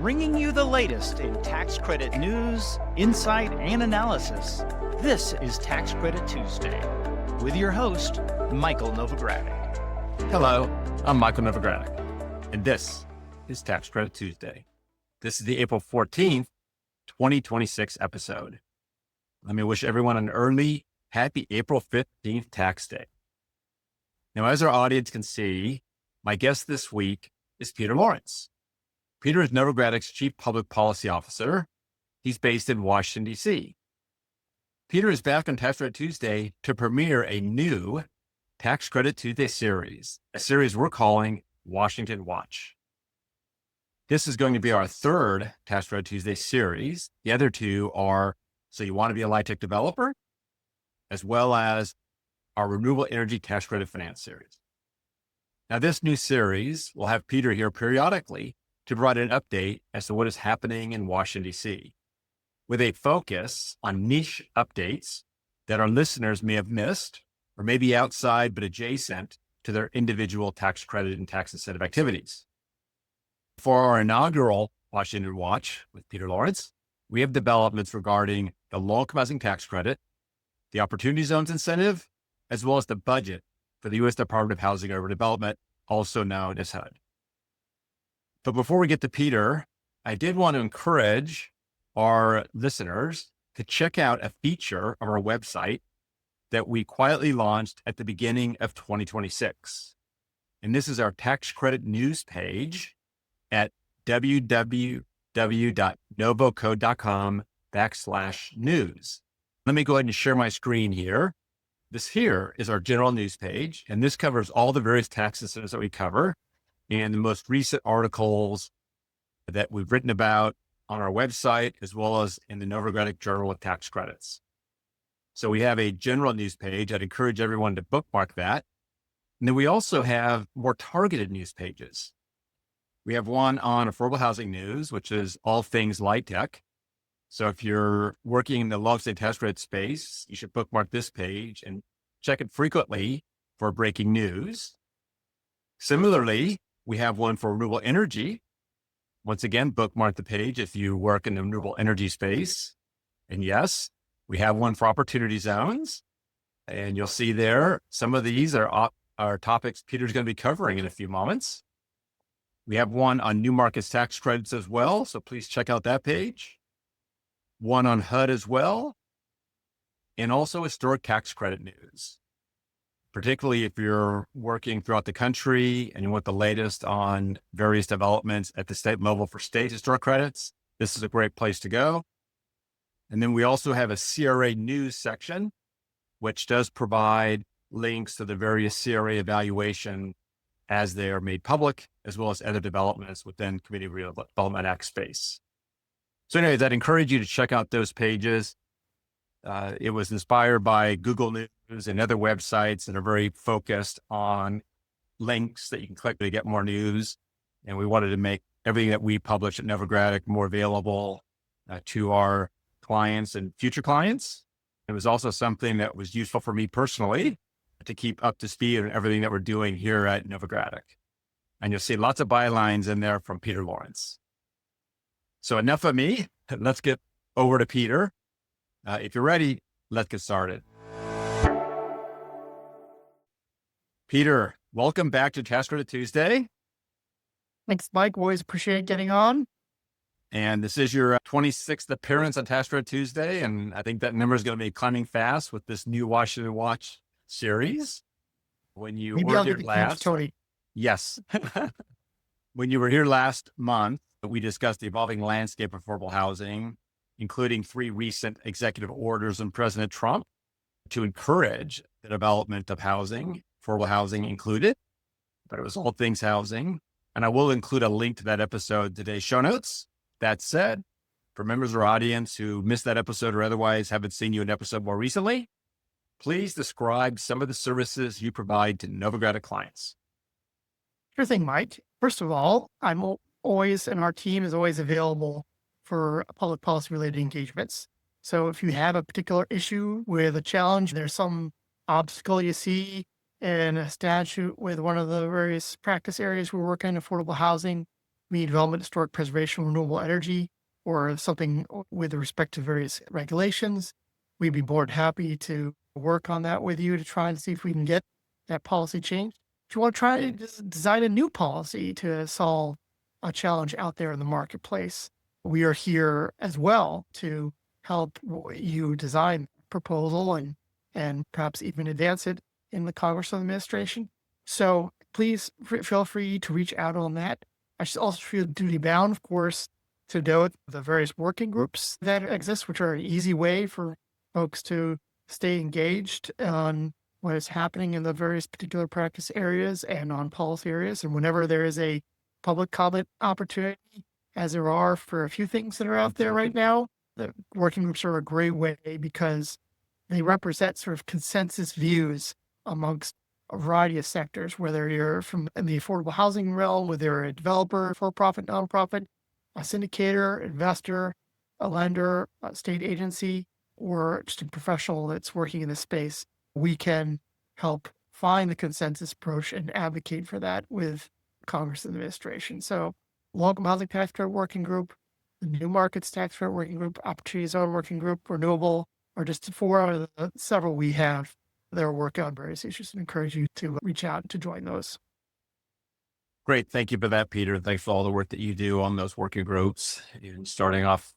bringing you the latest in tax credit news, insight, and analysis. This is Tax Credit Tuesday with your host, Michael Novogradac. Hello, I'm Michael Novogradac, and this is Tax Credit Tuesday. This is the April 14th, 2026 episode. Let me wish everyone an early, happy April 15th tax day. Now, as our audience can see, my guest this week is Peter Lawrence. Peter is Novogradac's Chief Public Policy Officer. He's based in Washington, D.C. Peter is back on Tax Credit Tuesday to premiere a new Tax Credit Tuesday series, a series we're calling Washington Watch. This is going to be our third Tax Credit Tuesday series. The other two are So You Want to Be a LIHTC Developer, as well as our Renewable Energy Tax Credit Finance series. Now, this new series will have Peter here periodically to provide an update as to what is happening in Washington, D.C., with a focus on niche updates that our listeners may have missed or may be outside but adjacent to their individual tax credit and tax incentive activities. For our inaugural Washington Watch with Peter Lawrence, we have developments regarding the low-income housing tax credit, the Opportunity Zones incentive, as well as the budget for the U.S. Department of Housing and Urban Development, also known as HUD. But before we get to Peter, I did want to encourage our listeners to check out a feature of our website that we quietly launched at the beginning of 2026. And this is our tax credit news page at www.novocode.com/news. Let me go ahead and share my screen here. This here is our general news page, and this covers all the various tax incentives that we cover and the most recent articles that we've written about on our website, as well as in the Novogradac Journal of Tax Credits. So we have a general news page. I'd encourage everyone to bookmark that. And then we also have more targeted news pages. We have one on affordable housing news, which is all things LIHTC. So if you're working in the long-stay tax credit space, you should bookmark this page and check it frequently for breaking news. Similarly, we have one for renewable energy. Once again, bookmark the page if you work in the renewable energy space. And yes, we have one for opportunity zones. And you'll see there, some of these are topics Peter's going to be covering in a few moments. We have one on new markets tax credits as well, so please check out that page. One on HUD as well, and also historic tax credit news, particularly if you're working throughout the country and you want the latest on various developments at the state level for state historic credits. This is a great place to go. And then we also have a CRA news section, which does provide links to the various CRA evaluation as they are made public, as well as other developments within Community Redevelopment Act space. So anyways, I'd encourage you to check out those pages. It was inspired by Google News and other websites that are very focused on links that you can click to get more news. And we wanted to make everything that we publish at Novogradac more available to our clients and future clients. It was also something that was useful for me personally to keep up to speed on everything that we're doing here at Novogradac. And you'll see lots of bylines in there from Peter Lawrence. So enough of me. Let's get over to Peter. If you're ready, let's get started. Peter, welcome back to Tax Credit Tuesday. Thanks, Mike. Always appreciate getting on. And this is your 26th appearance on Tax Credit Tuesday. And I think that number is going to be climbing fast with this new Washington Watch series. When you were here last, yes. When you were here last month, we discussed the evolving landscape of affordable housing, including 3 recent executive orders from President Trump to encourage the development of housing, affordable housing included, but it was all things housing. And I will include a link to that episode in today's show notes. That said, for members of our audience who missed that episode or otherwise haven't seen you in an episode more recently, please describe some of the services you provide to Novogradac clients. Sure thing, Mike. First of all, I'm always, and our team is always available for public policy related engagements. So if you have a particular issue with a challenge, there's some obstacle you see in a statute with one of the various practice areas we're working in affordable housing, community development, historic preservation, renewable energy, or something with respect to various regulations, we'd be more than happy to work on that with you to try and see if we can get that policy changed. If you want to try to just design a new policy to solve a challenge out there in the marketplace, we are here as well to help you design a proposal and perhaps even advance it in the Congress or administration. So please feel free to reach out on that. I should also feel duty bound, of course, to note the various working groups that exist, which are an easy way for folks to stay engaged on what is happening in the various particular practice areas and on policy areas. And whenever there is a public comment opportunity, as there are for a few things that are out there right now, the working groups are a great way because they represent sort of consensus views amongst a variety of sectors, whether you're from in the affordable housing realm, whether you're a developer, for-profit, nonprofit, a syndicator, investor, a lender, a state agency, or just a professional that's working in this space. We can help find the consensus approach and advocate for that with Congress and administration. So low-income housing tax credit working group, the new markets tax credit working group, opportunity zone working group, renewable, are just four out of the several we have that are working on various issues, and encourage you to reach out to join those. Great. Thank you for that, Peter. Thanks for all the work that you do on those working groups, and starting off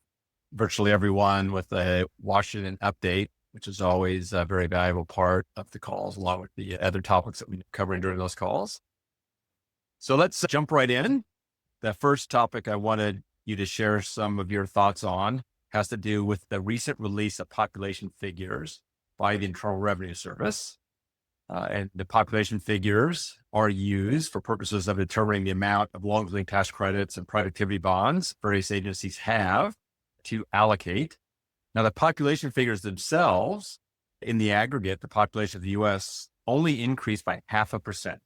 virtually everyone with a Washington update, which is always a very valuable part of the calls, along with the other topics that we cover during those calls. So let's jump right in. The first topic I wanted you to share some of your thoughts on has to do with the recent release of population figures by the Internal Revenue Service. And the population figures are used for purposes of determining the amount of long-living tax credits and productivity bonds various agencies have to allocate. Now, the population figures themselves, in the aggregate, the population of the U.S. only increased by 0.5%.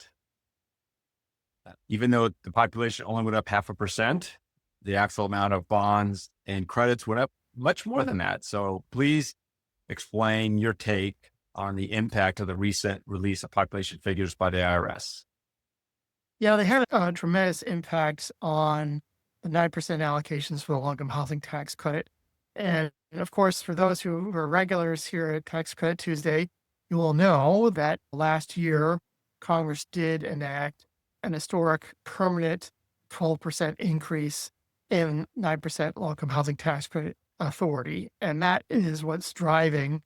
Even though the population only went up 0.5%, the actual amount of bonds and credits went up much more than that. So please explain your take on the impact of the recent release of population figures by the IRS. Yeah, they had a tremendous impact on the 9% allocations for the low-income housing tax credit. And of course, for those who are regulars here at Tax Credit Tuesday, you will know that last year, Congress did enact an historic permanent 12% increase in 9% low-income housing tax credit authority. And that is what's driving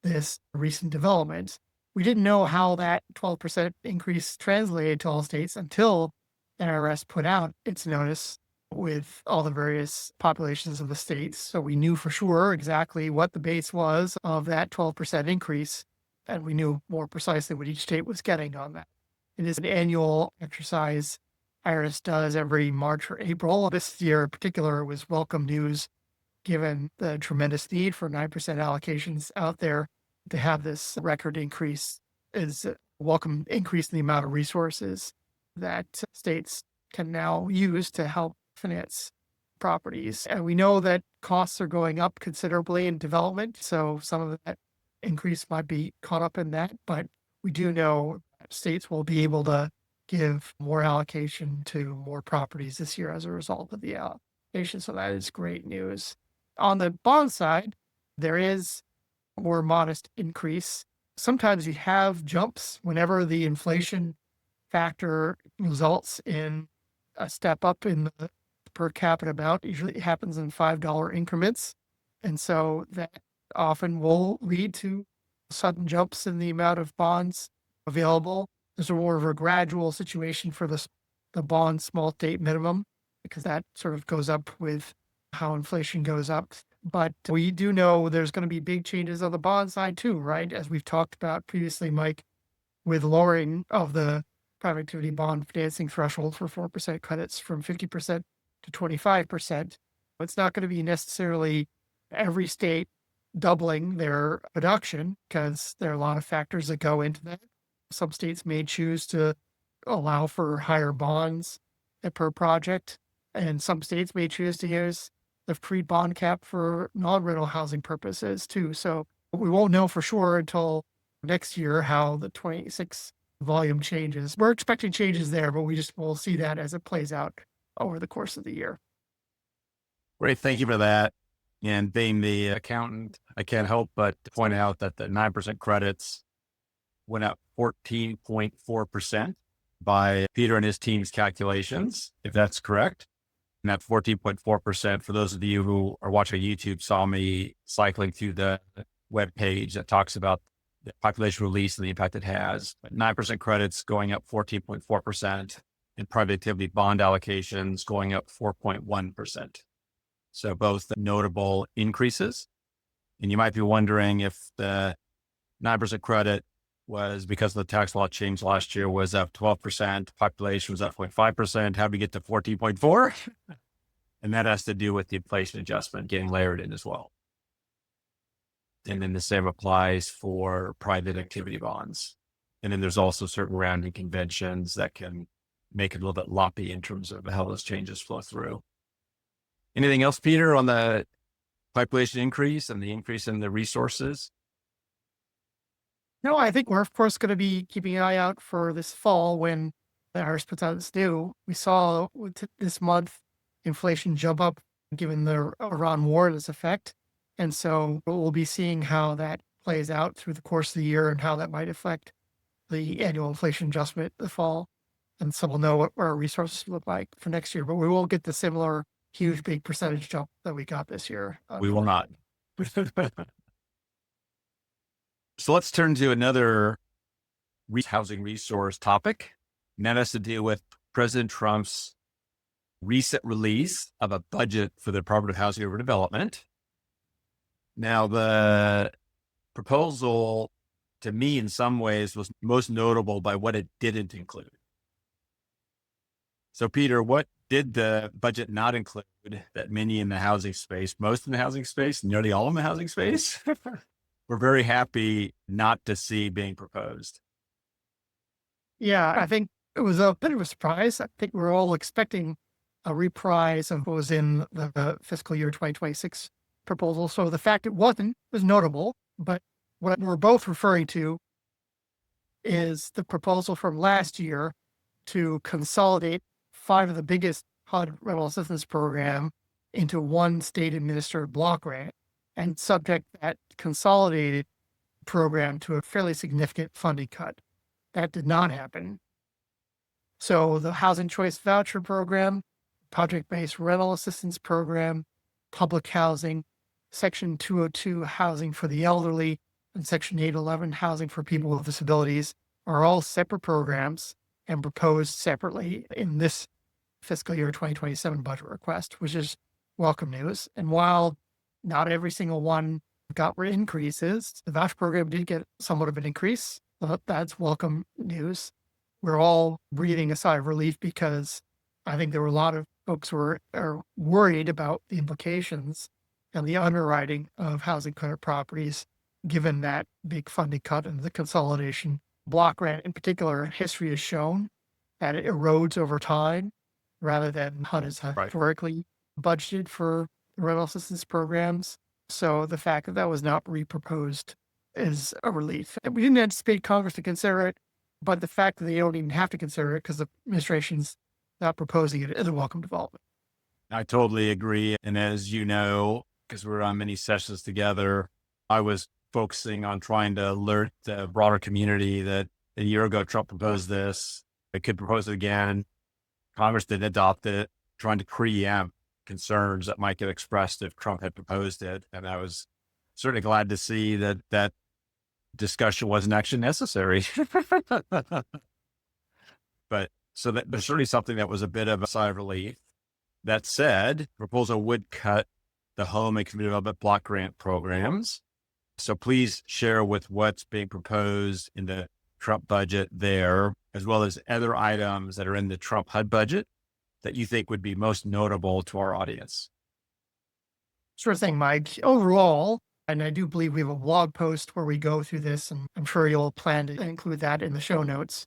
this recent development. We didn't know how that 12% increase translated to all states until NRS put out its notice with all the various populations of the states. So we knew for sure exactly what the base was of that 12% increase, and we knew more precisely what each state was getting on that. It is an annual exercise IRS does every March or April. This year in particular was welcome news, given the tremendous need for 9% allocations out there. To have this record increase is a welcome increase in the amount of resources that states can now use to help finance properties. And we know that costs are going up considerably in development, so some of that increase might be caught up in that. But we do know states will be able to give more allocation to more properties this year as a result of the allocation. So that is great news. On the bond side, there is a more modest increase. Sometimes you have jumps whenever the inflation factor results in a step up in the per capita amount. Usually it happens in $5 increments. And so that often will lead to sudden jumps in the amount of bonds available. There's more of a gradual situation for the bond small state minimum, because that sort of goes up with how inflation goes up. But we do know there's going to be big changes on the bond side too, right? As we've talked about previously, Mike, with lowering of the private activity bond financing threshold for 4% credits from 50% to 25%. It's not going to be necessarily every state doubling their production, because there are a lot of factors that go into that. Some states may choose to allow for higher bonds per project, and some states may choose to use the free bond cap for non-rental housing purposes too. So we won't know for sure until next year how the 26 volume changes. We're expecting changes there, but we'll see that as it plays out over the course of the year. Great. Thank you for that. And being the accountant, I can't help but point out that the 9% credits went up 14.4% by Peter and his team's calculations, if that's correct. And that 14.4%, for those of you who are watching YouTube, saw me cycling through the web page that talks about the population release and the impact it has. But 9% credits going up 14.4%, and private activity bond allocations going up 4.1%. So both notable increases. And you might be wondering if the 9% credit was because of the tax law change last year was up 12%, population was up 0.5%. How do we get to 14.4? And that has to do with the inflation adjustment getting layered in as well. And then the same applies for private activity bonds. And then there's also certain rounding conventions that can make it a little bit lumpy in terms of how those changes flow through. Anything else, Peter, on the population increase and the increase in the resources? No, I think we're, of course, going to be keeping an eye out for this fall when the IRS puts out its due. We saw this month inflation jump up given the Iran war and its effect. And so we'll be seeing how that plays out through the course of the year and how that might affect the annual inflation adjustment the fall. And so we'll know what our resources look like for next year. But we won't get the similar huge, big percentage jump that we got this year. We will not. So let's turn to another housing resource topic. And that has to deal with President Trump's recent release of a budget for the Department of Housing and Urban Development. Now, the proposal, to me, in some ways, was most notable by what it didn't include. So, Peter, what did the budget not include that many in the housing space, most in the housing space, nearly all in the housing space, we're very happy not to see being proposed? Yeah, I think it was a bit of a surprise. I think we're all expecting a reprise of what was in the fiscal year 2026 proposal. So the fact it wasn't was notable, but what we're both referring to is the proposal from last year to consolidate 5 of the biggest HUD rental assistance program into one state administered block grant and subject that consolidated program to a fairly significant funding cut. That did not happen. So the Housing Choice Voucher Program, Project-Based Rental Assistance Program, Public Housing, Section 202 Housing for the Elderly, and Section 811 Housing for People with Disabilities are all separate programs and proposed separately in this fiscal year 2027 budget request, which is welcome news. And while not every single one got increases, the voucher program did get somewhat of an increase. But that's welcome news. We're all breathing a sigh of relief because I think there were a lot of folks who are worried about the implications and the underwriting of housing credit properties, given that big funding cut and the consolidation. Block grant in particular, history has shown that it erodes over time rather than HUD has historically budgeted for rental assistance programs. So the fact that that was not reproposed is a relief. And we didn't anticipate Congress to consider it, but the fact that they don't even have to consider it because the administration's not proposing it is a welcome development. I totally agree. And as you know, because we were on many sessions together, I was focusing on trying to alert the broader community that a year ago Trump proposed this. They could propose it again. Congress didn't adopt it, trying to preempt concerns that might get expressed if Trump had proposed it. And I was certainly glad to see that that discussion wasn't actually necessary. But so that there's certainly something that was a bit of a sigh of relief. That said, the proposal would cut the home and community development block grant programs. So please share with what's being proposed in the Trump budget there, as well as other items that are in the Trump HUD budget that you think would be most notable to our audience. Sure thing, Mike. Overall, and I do believe we have a blog post where we go through this, and I'm sure you'll plan to include that in the show notes.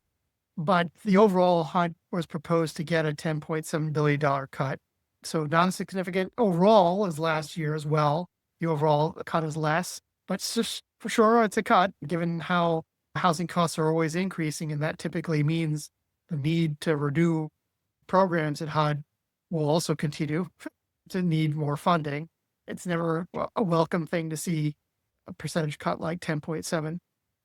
But the overall HUD was proposed to get a $10.7 billion cut. So non-significant overall as last year as well. The overall cut is less, but it's just for sure it's a cut given how housing costs are always increasing. And that typically means the need to renew programs at HUD will also continue to need more funding. It's never a welcome thing to see a percentage cut like 10.7.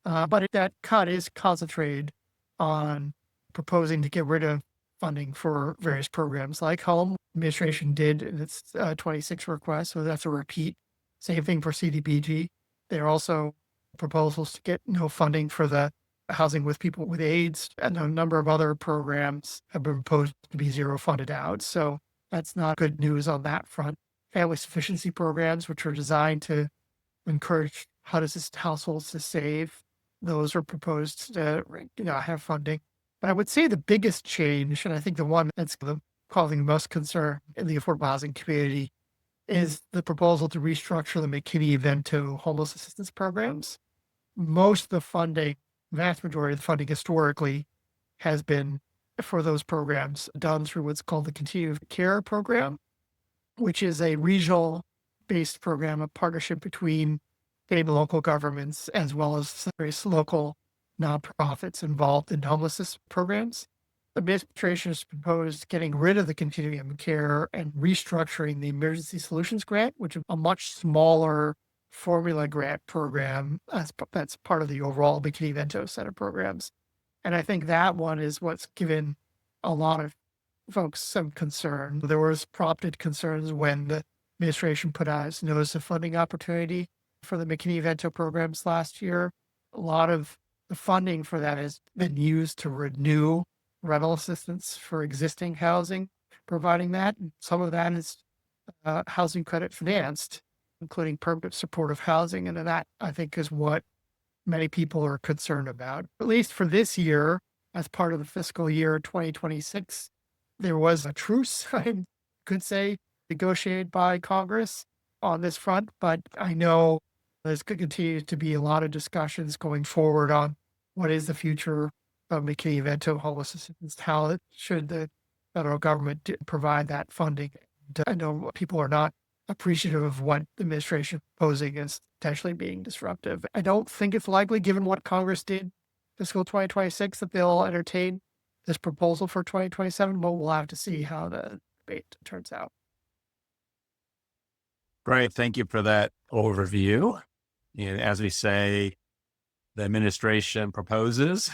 But that cut is concentrated on proposing to get rid of funding for various programs like home. Administration did in its 26 request, so that's a repeat. Same thing for CDBG. There are also proposals to get no funding for the housing with people with AIDS, and a number of other programs have been proposed to be zero funded out. So that's not good news on that front. Family sufficiency programs, which are designed to encourage HUD assist households to save, those are proposed to have funding. But I would say the biggest change, and I think the one that's causing the most concern in the affordable housing community, is the proposal to restructure the McKinney-Vento homeless assistance programs. Most of the funding, vast majority of the funding historically, has been for those programs done through what's called the Continuum Care Program, which is a regional-based program, a partnership between state and local governments, as well as various local nonprofits involved in homelessness programs. The administration has proposed getting rid of the continuum care and restructuring the Emergency Solutions Grant, which is a much smaller formula grant program that's part of the overall McKinney-Vento set of programs. And I think that one is what's given a lot of folks some concern. There was prompted concerns when the administration put out its notice of funding opportunity for the McKinney-Vento programs last year. A lot of the funding for that has been used to renew rental assistance for existing housing, providing that. Some of that is housing credit financed, including permanent supportive housing. And that, I think, is what many people are concerned about. At least for this year, as part of the fiscal year 2026, there was a truce, I could say, negotiated by Congress on this front. But I know there's going to continue to be a lot of discussions going forward on what is the future of McKinney-Vento homeless assistance. How should the federal government provide that funding? I know people are not appreciative of what the administration is proposing as potentially being disruptive. I don't think it's likely, given what Congress did fiscal 2026, that they'll entertain this proposal for 2027, but we'll have to see how the debate turns out. Great. Thank you for that overview. And as we say, the administration proposes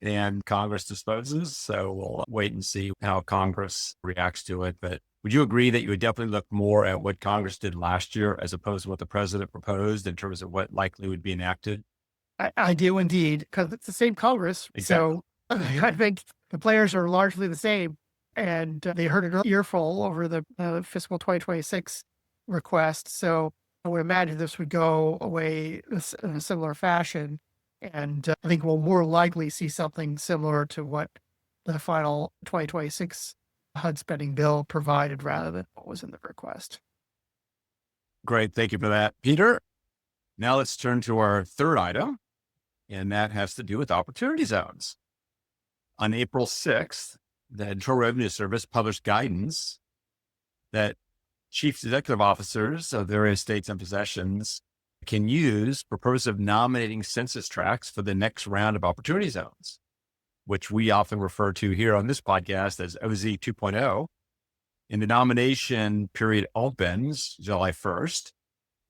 and Congress disposes. So we'll wait and see how Congress reacts to it. But would you agree that you would definitely look more at what Congress did last year as opposed to what the president proposed in terms of what likely would be enacted? I do indeed, because it's the same Congress. Exactly. So I think the players are largely the same. And they heard an earful over the fiscal 2026 request. So I would imagine this would go away in a similar fashion. And I think we'll more likely see something similar to what the final 2026 HUD spending bill provided rather than what was in the request. Great. Thank you for that, Peter. Now let's turn to our third item, and that has to do with opportunity zones. On April 6th, the Internal Revenue Service published guidance that chief executive officers of various states and possessions can use for purpose of nominating census tracts for the next round of opportunity zones, which we often refer to here on this podcast as OZ 2.0. And the nomination period opens July 1st,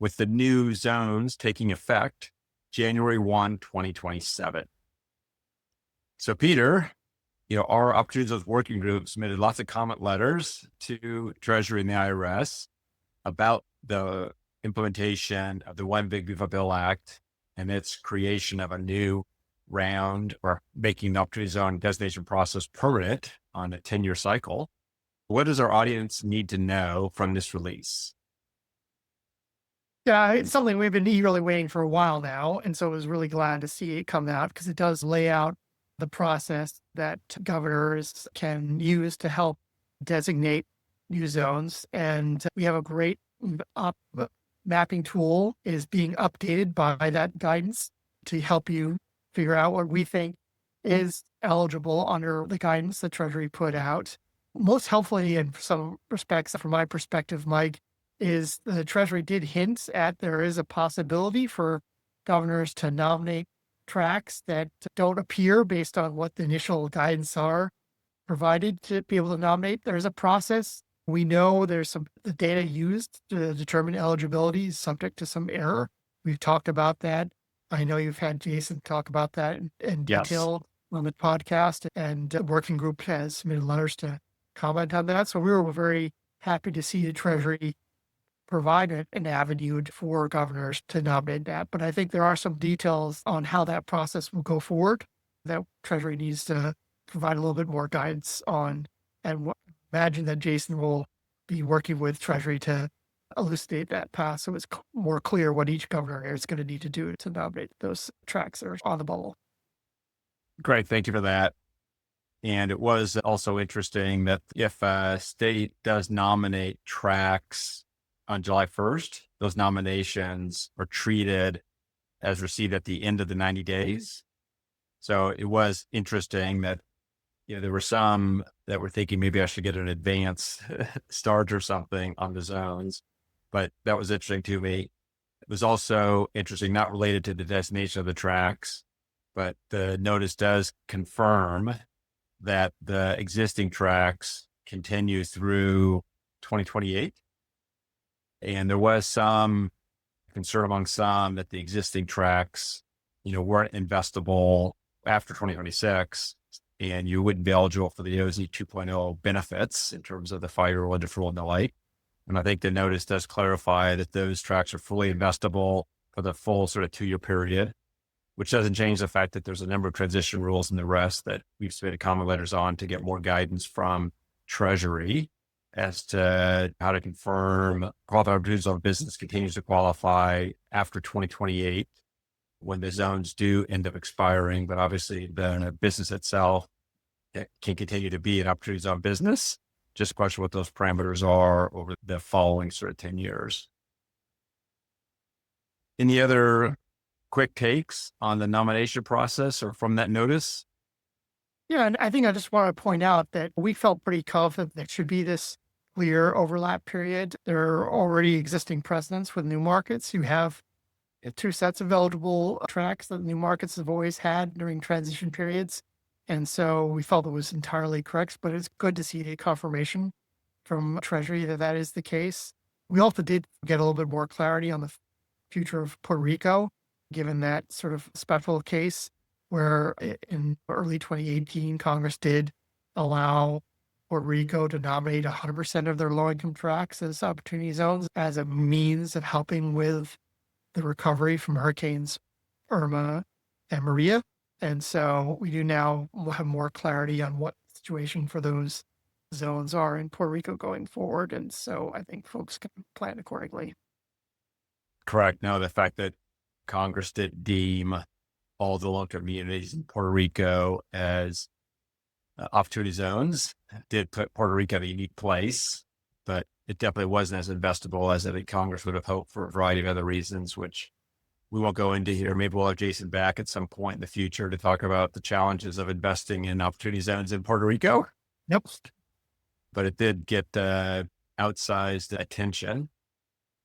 with the new zones taking effect January 1, 2027. So Peter, our Opportunity Zones Working Group submitted lots of comment letters to Treasury and the IRS about the implementation of the One Big Beautiful Bill Act and its creation of a new round, or making the Opportunity Zone designation process permanent on a 10-year cycle. What does our audience need to know from this release? Yeah, it's something we've been eagerly waiting for a while now. And so I was really glad to see it come out, because it does lay out the process that governors can use to help designate new zones. And we have a great mapping tool is being updated by that guidance to help you figure out what we think is eligible under the guidance the Treasury put out. Most helpfully, in some respects, from my perspective, Mike, is the Treasury did hint at there is a possibility for governors to nominate tracts that don't appear based on what the initial guidance are provided to be able to nominate. There's a process. We know the data used to determine eligibility is subject to some error. We've talked about that. I know you've had Jason talk about that in Yes. detail on the podcast, and the working group has submitted letters to comment on that. So we were very happy to see the Treasury provide an avenue for governors to nominate that. But I think there are some details on how that process will go forward that Treasury needs to provide a little bit more guidance on. And imagine that Jason will be working with Treasury to elucidate that path so it's more clear what each governor is going to need to do to nominate those tracks that are on the bubble. Great. Thank you for that. And it was also interesting that if a state does nominate tracks on July 1st, those nominations are treated as received at the end of the 90 days. So it was interesting that, there were some that were thinking maybe I should get an advance start or something on the zones, but that was interesting to me. It was also interesting, not related to the designation of the tracks, but the notice does confirm that the existing tracks continue through 2028. And there was some concern among some that the existing tracks, weren't investable after 2026, and you wouldn't be eligible for the OZ 2.0 benefits in terms of the 5-year roll deferral and the like. And I think the notice does clarify that those tracks are fully investable for the full sort of 2-year period, which doesn't change the fact that there's a number of transition rules and the rest that we've submitted comment letters on to get more guidance from Treasury as to how to confirm qualified opportunities on business continues to qualify after 2028 when the zones do end up expiring. But obviously the business itself can continue to be an opportunity zone business. Just question what those parameters are over the following sort of 10 years. Any other quick takes on the nomination process or from that notice? Yeah, and I think I just want to point out that we felt pretty confident there should be this clear overlap period. There are already existing precedents with new markets. You have 2 sets of eligible tracks that new markets have always had during transition periods. And so we felt it was entirely correct, but it's good to see the confirmation from Treasury that that is the case. We also did get a little bit more clarity on the future of Puerto Rico, given that sort of special case where in early 2018, Congress did allow Puerto Rico to nominate 100% of their low-income tracts as opportunity zones as a means of helping with the recovery from hurricanes Irma and Maria. And so we do now have more clarity on what the situation for those zones are in Puerto Rico going forward. And so I think folks can plan accordingly. Correct. No, the fact that Congress did deem all the low-income communities in Puerto Rico as opportunity zones did put Puerto Rico in a unique place, but it definitely wasn't as investable as I think Congress would have hoped for a variety of other reasons, which we won't go into here. Maybe we'll have Jason back at some point in the future to talk about the challenges of investing in opportunity zones in Puerto Rico. Yep. But it did get outsized attention.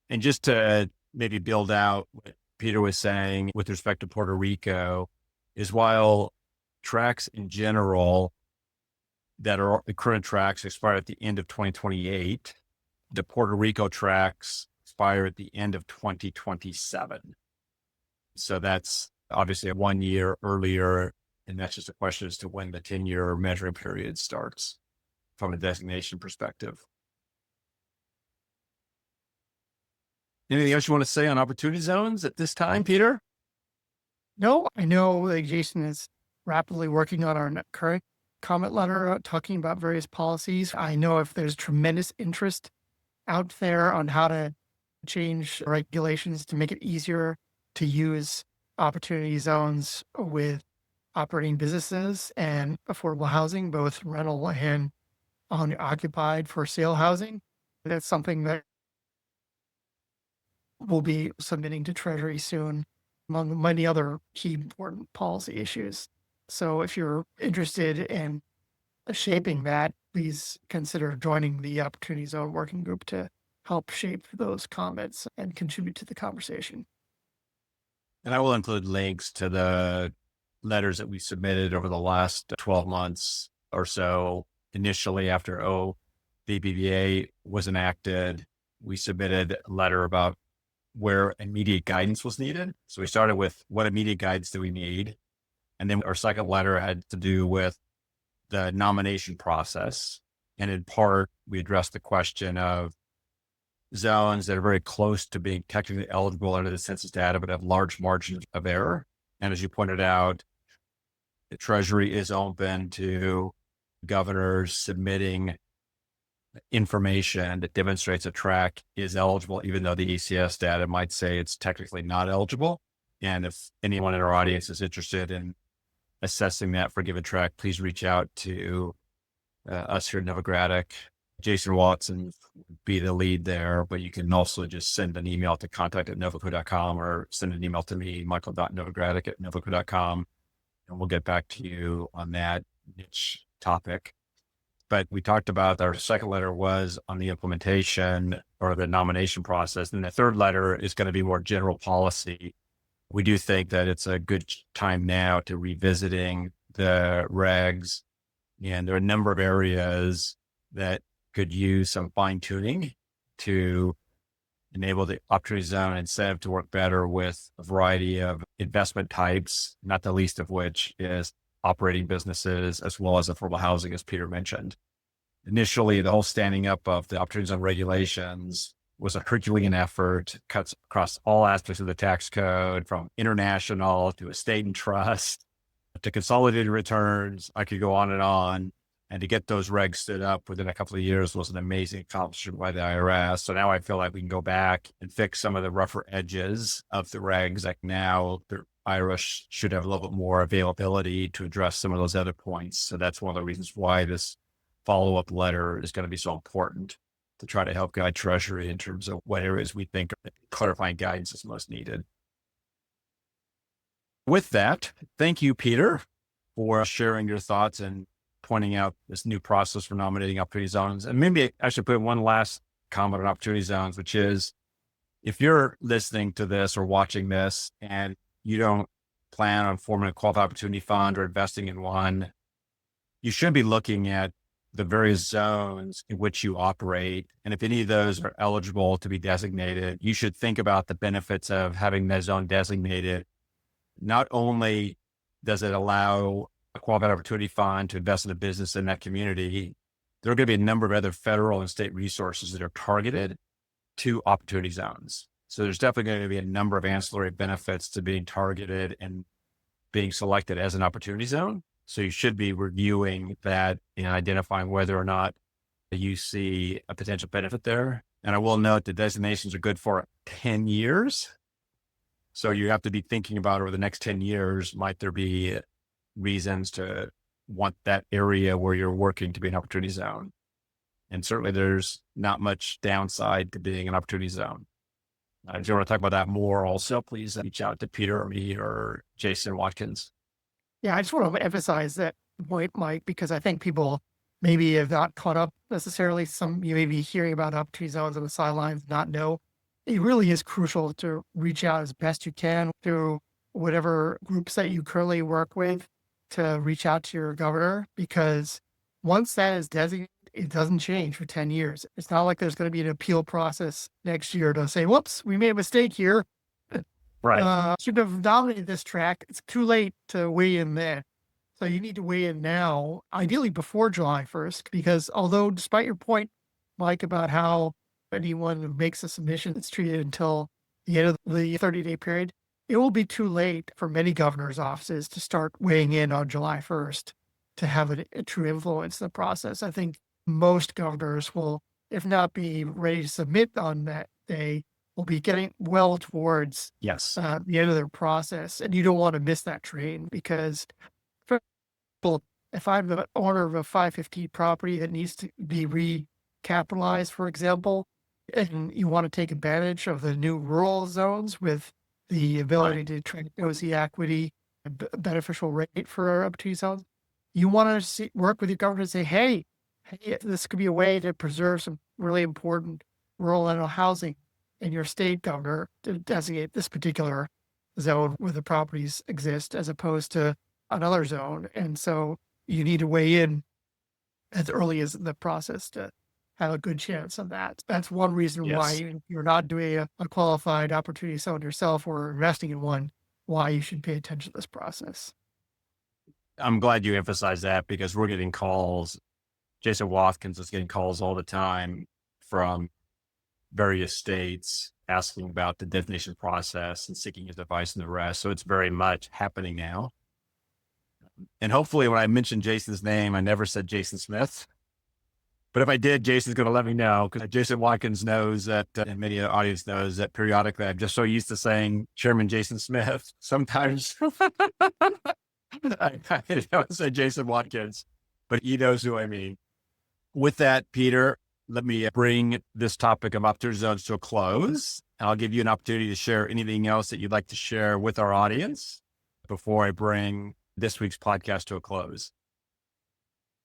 And just to maybe build out what Peter was saying with respect to Puerto Rico is while tracks in general that are the current tracks expire at the end of 2028, the Puerto Rico tracks expire at the end of 2027. So that's obviously 1 year earlier. And that's just a question as to when the 10-year measuring period starts from a designation perspective. Anything else you want to say on opportunity zones at this time, Peter? No, I know that Jason is rapidly working on our current comment letter talking about various policies. I know if there's tremendous interest out there on how to change regulations to make it easier to use opportunity zones with operating businesses and affordable housing, both rental and occupied for sale housing. That's something that we'll be submitting to Treasury soon, among many other key important policy issues. So if you're interested in shaping that, please consider joining the Opportunity Zone Working Group to help shape those comments and contribute to the conversation. And I will include links to the letters that we submitted over the last 12 months or so initially after the BBA was enacted. We submitted a letter about where immediate guidance was needed. So we started with what immediate guidance do we need? And then our second letter had to do with the nomination process. And in part, we addressed the question of zones that are very close to being technically eligible under the census data, but have large margins of error. And as you pointed out, the Treasury is open to governors submitting information that demonstrates a tract is eligible, even though the ECS data might say it's technically not eligible. And if anyone in our audience is interested in assessing that for a given tract, please reach out to us here at Novogradac. Jason Watson would be the lead there, but you can also just send an email to contact@novoco.com or send an email to me, michael.novogradac@novoco.com, and we'll get back to you on that niche topic. But we talked about our second letter was on the implementation or the nomination process. And the third letter is going to be more general policy. We do think that it's a good time now to revisiting the regs. And there are a number of areas that could use some fine tuning to enable the opportunity zone incentive to work better with a variety of investment types, not the least of which is operating businesses, as well as affordable housing, as Peter mentioned. Initially, the whole standing up of the opportunity zone regulations was a Herculean effort, cuts across all aspects of the tax code, from international to estate and trust to consolidated returns. I could go on. And to get those regs stood up within a couple of years was an amazing accomplishment by the IRS. So now I feel like we can go back and fix some of the rougher edges of the regs. Like now the IRS should have a little bit more availability to address some of those other points. So that's one of the reasons why this follow-up letter is going to be so important, to try to help guide Treasury in terms of what areas we think clarifying guidance is most needed. With that, thank you, Peter, for sharing your thoughts and pointing out this new process for nominating opportunity zones. And maybe I should put one last comment on opportunity zones, which is if you're listening to this or watching this and you don't plan on forming a qualified opportunity fund or investing in one, you should be looking at the various zones in which you operate. And if any of those are eligible to be designated, you should think about the benefits of having that zone designated. Not only does it allow a qualified opportunity fund to invest in a business in that community, there are going to be a number of other federal and state resources that are targeted to opportunity zones. So there's definitely going to be a number of ancillary benefits to being targeted and being selected as an opportunity zone. So you should be reviewing that and identifying whether or not you see a potential benefit there. And I will note the designations are good for 10 years. So you have to be thinking about over the next 10 years, might there be reasons to want that area where you're working to be an opportunity zone? And certainly there's not much downside to being an opportunity zone. If you want to talk about that more also, please reach out to Peter or me or Jason Watkins. Yeah, I just want to emphasize that point, Mike, because I think people maybe have not caught up necessarily. You may be hearing about opportunity zones on the sidelines, not know. It really is crucial to reach out as best you can through whatever groups that you currently work with to reach out to your governor, because once that is designated, it doesn't change for 10 years. It's not like there's going to be an appeal process next year to say, whoops, we made a mistake here. Right. Should have nominated this track. It's too late to weigh in then. So you need to weigh in now, ideally before July 1st, because although despite your point, Mike, about how anyone who makes a submission is treated until the end of the 30-day period, it will be too late for many governors' offices to start weighing in on July 1st to have a true influence in the process. I think most governors will, if not be ready to submit on that day, will be getting well towards the end of their process. And you don't want to miss that train, because for example, if I'm the owner of a 515 property that needs to be recapitalized, for example, and you want to take advantage of the new rural zones with the ability to transpose the equity and beneficial rate for our opportunity zones, you want to work with your governor and say, hey, this could be a way to preserve some really important rural and housing in your state, governor, to designate this particular zone where the properties exist as opposed to another zone. And so you need to weigh in as early as the process to have a good chance of that. That's one reason why Yes. you're not doing a qualified opportunity zone yourself or investing in one, why you should pay attention to this process. I'm glad you emphasized that because we're getting calls. Jason Watkins is getting calls all the time from various states asking about the designation process and seeking his advice and the rest. So it's very much happening now. And hopefully when I mentioned Jason's name, I never said Jason Smith. But if I did, Jason's going to let me know because Jason Watkins knows that, and many of the audience knows that periodically I'm just so used to saying Chairman Jason Smith. Sometimes I don't say Jason Watkins, but he knows who I mean. With that, Peter, let me bring this topic of opportunity zones to a close. I'll give you an opportunity to share anything else that you'd like to share with our audience before I bring this week's podcast to a close.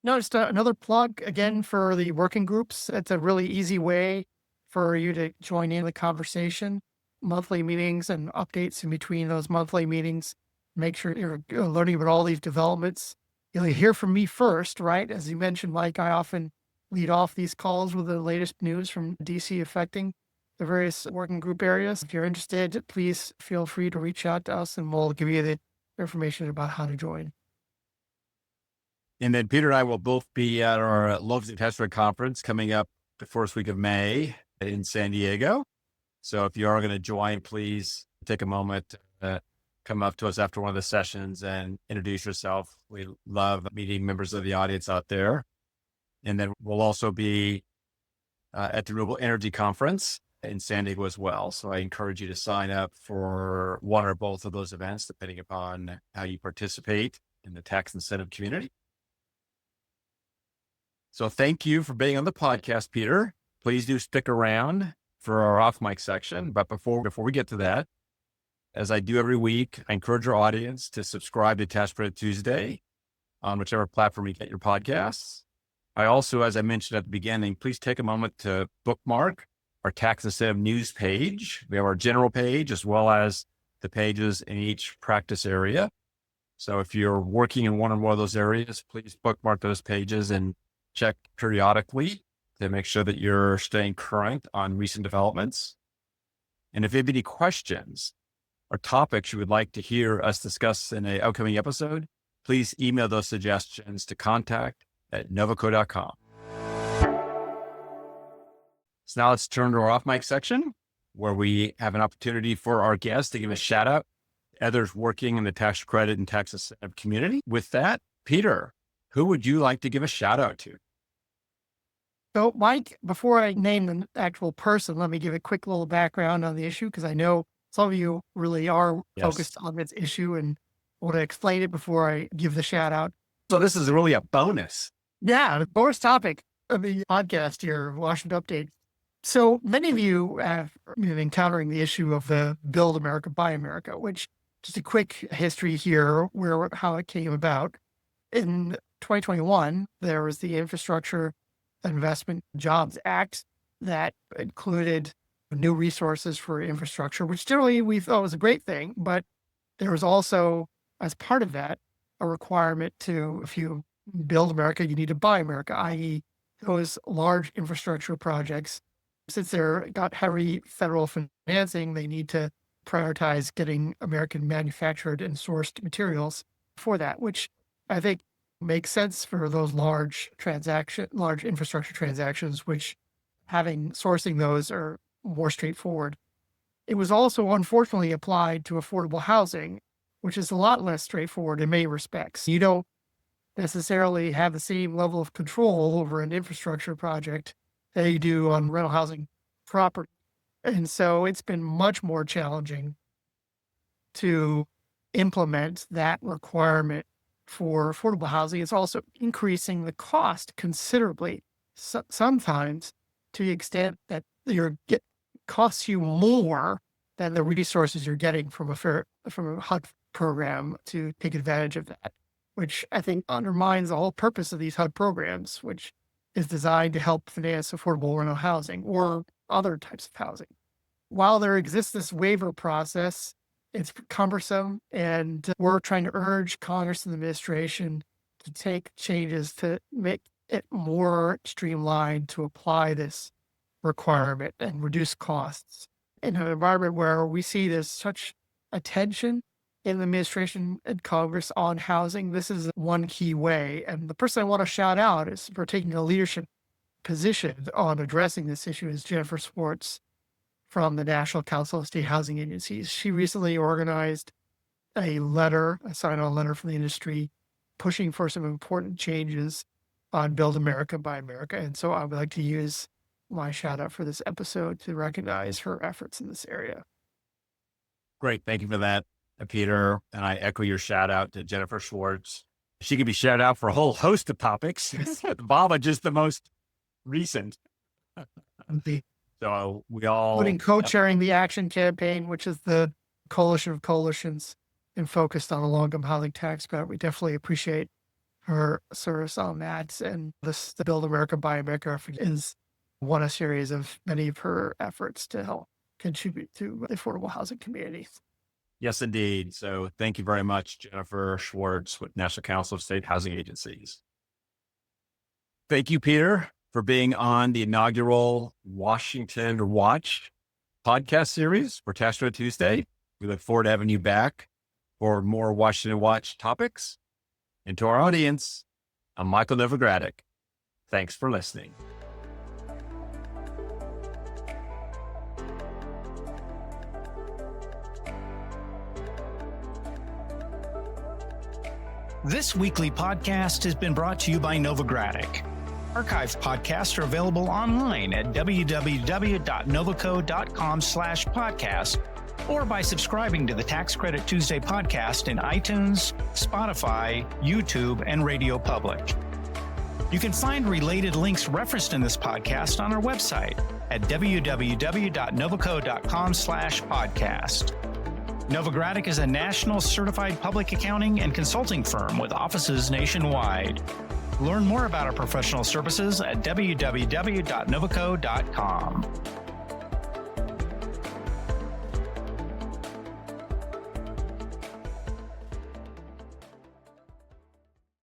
No, just another plug again for the working groups. It's a really easy way for you to join in the conversation, monthly meetings and updates in between those monthly meetings. Make sure you're learning about all these developments. You'll hear from me first, right? As you mentioned, Mike, I often lead off these calls with the latest news from DC affecting the various working group areas. If you're interested, please feel free to reach out to us and we'll give you the information about how to join. And then Peter and I will both be at our Loves Test Conference coming up the first week of May in San Diego. So if you are going to join, please take a moment to come up to us after one of the sessions and introduce yourself. We love meeting members of the audience out there. And then we'll also be at the Renewable Energy Conference in San Diego as well. So I encourage you to sign up for one or both of those events, depending upon how you participate in the tax incentive community. So thank you for being on the podcast, Peter. Please do stick around for our off mic section. But before we get to that, as I do every week, I encourage our audience to subscribe to Tax Credit Tuesday on whichever platform you get your podcasts. I also, as I mentioned at the beginning, please take a moment to bookmark our tax incentive news page. We have our general page as well as the pages in each practice area. So if you're working in one or more of those areas, please bookmark those pages and check periodically to make sure that you're staying current on recent developments. And if you have any questions or topics you would like to hear us discuss in an upcoming episode, please email those suggestions to contact@novoco.com. So now let's turn to our off mic section where we have an opportunity for our guests to give a shout out to others working in the tax credit and tax incentive community. With that, Peter, who would you like to give a shout out to? So, Mike, before I name the actual person, let me give a quick little background on the issue because I know some of you really are focused on this issue and want to explain it before I give the shout out. So this is really a bonus. Yeah, the bonus topic of the podcast here, Washington Update. So many of you have been encountering the issue of the Build America, Buy America, which just a quick history here, how it came about. In 2021, there was the Infrastructure Investment Jobs Act that included new resources for infrastructure, which generally we thought was a great thing. But there was also, as part of that, a requirement to, if you build America, you need to buy America, i.e. those large infrastructure projects, since they're got heavy federal financing, they need to prioritize getting American manufactured and sourced materials for that, which I think makes sense for those large infrastructure transactions, which sourcing those are more straightforward. It was also unfortunately applied to affordable housing, which is a lot less straightforward in many respects. You don't necessarily have the same level of control over an infrastructure project that you do on rental housing property. And so it's been much more challenging to implement that requirement for affordable housing. It's also increasing the cost considerably, sometimes to the extent that costs you more than the resources you're getting from a HUD program to take advantage of that, which I think undermines the whole purpose of these HUD programs, which is designed to help finance affordable rental housing or other types of housing. While there exists this waiver process, it's cumbersome, and we're trying to urge Congress and the administration to take changes to make it more streamlined to apply this requirement and reduce costs in an environment where we see there's such attention in the administration and Congress on housing. This is one key way. And the person I want to shout out is for taking a leadership position on addressing this issue is Jennifer Schwartz from the National Council of State Housing Agencies. She recently organized a sign-on letter from the industry pushing for some important changes on Build America, Buy America. And so I would like to use my shout out for this episode to recognize her efforts in this area. Great. Thank you for that, Peter. And I echo your shout out to Jennifer Schwartz. She could be shout out for a whole host of topics. Bob, just the most recent. So we all... Including co-chairing the Action Campaign, which is the coalition of coalitions and focused on a low-income housing tax credit. We definitely appreciate her service on that. And the Build America, Buy America effort is one of a series of many of her efforts to help contribute to the affordable housing community. Yes, indeed. So thank you very much, Jennifer Schwartz with National Council of State Housing Agencies. Thank you, Peter, for being on the inaugural Washington Watch podcast series for Tax Credit Tuesday. We look forward to having you back for more Washington Watch topics. And to our audience, I'm Michael Novogradac. Thanks for listening. This weekly podcast has been brought to you by Novogradac. Archived podcasts are available online at www.novoco.com/podcast or by subscribing to the Tax Credit Tuesday podcast in iTunes, Spotify, YouTube, and Radio Public. You can find related links referenced in this podcast on our website at www.novoco.com/podcast. Novogradac is a national certified public accounting and consulting firm with offices nationwide. Learn more about our professional services at www.novoco.com.